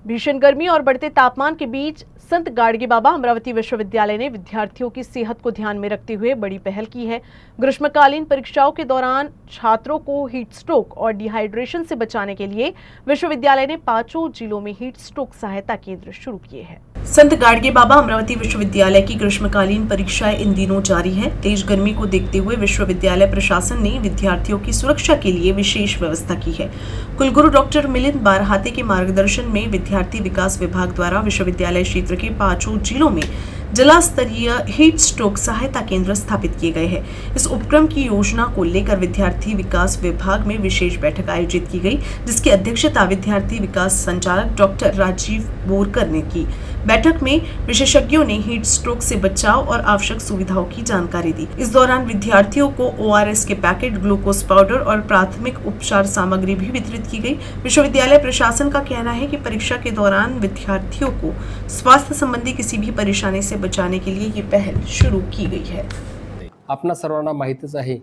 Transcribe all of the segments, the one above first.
भीषण गर्मी और बढ़ते तापमान के बीच संत गाडगे बाबा अमरावती विश्वविद्यालय ने विद्यार्थियों की सेहत को ध्यान में रखते हुए बड़ी पहल की है। ग्रीष्मकालीन परीक्षाओं के दौरान छात्रों को हीट स्ट्रोक और डिहाइड्रेशन से बचाने के लिए विश्वविद्यालय ने 5 जिलों में हीट स्ट्रोक सहायता केंद्र शुरू किए हैं। संत गाडगे बाबा अमरावती विश्वविद्यालय की ग्रीष्मकालीन परीक्षाएं इन दिनों जारी हैं। तेज गर्मी को देखते हुए विश्वविद्यालय प्रशासन ने विद्यार्थियों की सुरक्षा के लिए विशेष व्यवस्था की है। कुलगुरु डॉक्टर मिलिंद बारहाते के मार्गदर्शन में विद्यार्थी विकास विभाग द्वारा विश्वविद्यालय क्षेत्र के 5 जिलों में जिला स्तरीय हीट स्ट्रोक सहायता केंद्र स्थापित किए गए हैं। इस उपक्रम की योजना को लेकर विद्यार्थी विकास विभाग में विशेष बैठक आयोजित की गई, जिसकी अध्यक्षता विद्यार्थी विकास संचालक डॉक्टर राजीव बोरकर ने की। बैठक में विशेषज्ञों ने हीट स्ट्रोक से बचाव और आवश्यक सुविधाओं की जानकारी दी। इस दौरान विद्यार्थियों को ORS के पैकेट, ग्लूकोज पाउडर और प्राथमिक उपचार सामग्री भी वितरित की गई। विश्वविद्यालय प्रशासन का कहना है कि परीक्षा के दौरान विद्यार्थियों को स्वास्थ्य संबंधी किसी भी परेशानी से बचाने के लिए ये पहल शुरू की गई है। आपणा सर्वांना माहितीच आहे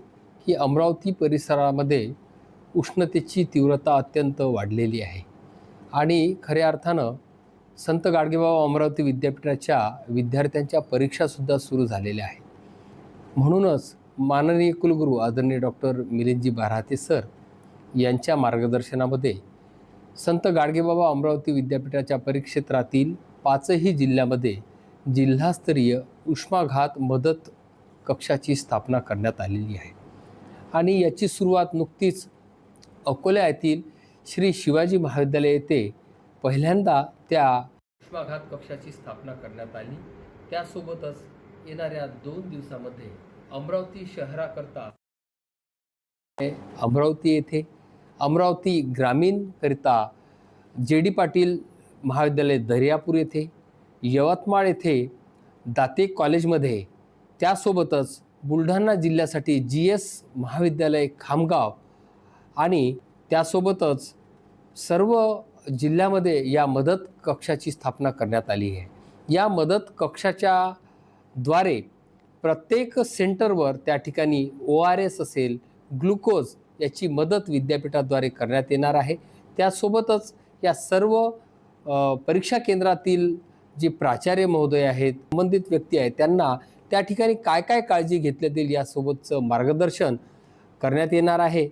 की अमरावती परिसरामध्ये उष्णतेची तीव्रता अत्यंत वाढलेली आहे आणि खऱ्या अर्थानं संत गाडगेबाबा अमरावती विद्यापीठाच्या विद्यार्थ्यांच्या परीक्षासुद्धा सुरू झालेल्या आहेत। म्हणूनच माननीय कुलगुरू आदरणीय डॉक्टर मिलिंदजी बारहाते सर यांच्या मार्गदर्शनामध्ये संत गाडगेबाबा अमरावती विद्यापीठाच्या परिक्षेत्रातील 5ही जिल्ह्यामध्ये जिल्हास्तरीय उष्माघात मदत कक्षाची स्थापना करण्यात आलेली आहे आणि याची सुरुवात नुकतीच अकोला येथील श्री शिवाजी महाविद्यालय येथे पहिल्यांदा त्या उष्माघात कक्षाची स्थापना करण्यात आली। त्यासोबतच येणाऱ्या 2 दिवसामध्ये अमरावती शहराकरता अमरावती येथे अमरावती ग्रामीण करिता JD पाटील महाविद्यालय दर्यापूर येथे, यवतमाळ येथे दाते कॉलेजमध्ये, त्यासोबतच बुलढाणा जिल्ह्यासाठी GS महाविद्यालय खामगाव आणि त्यासोबतच सर्व जिल्ह्यामध्ये या मदत कक्षाची स्थापना करण्यात आली आहे। या मदत कक्षाच्या द्वारे प्रत्येक सेंटरवर त्या ठिकाणी ORS असेल, ग्लुकोज याची मदत विद्यापीठाद्वारे करण्यात येणार आहे। त्यासोबतच या सर्व परीक्षा केंद्रातील जे प्राचार्य महोदय आहेत, संबंधित व्यक्ती आहेत, त्यांना त्या ठिकाणी काय काय काळजी घेतली जाईल यासोबतचं मार्गदर्शन करण्यात येणार आहे।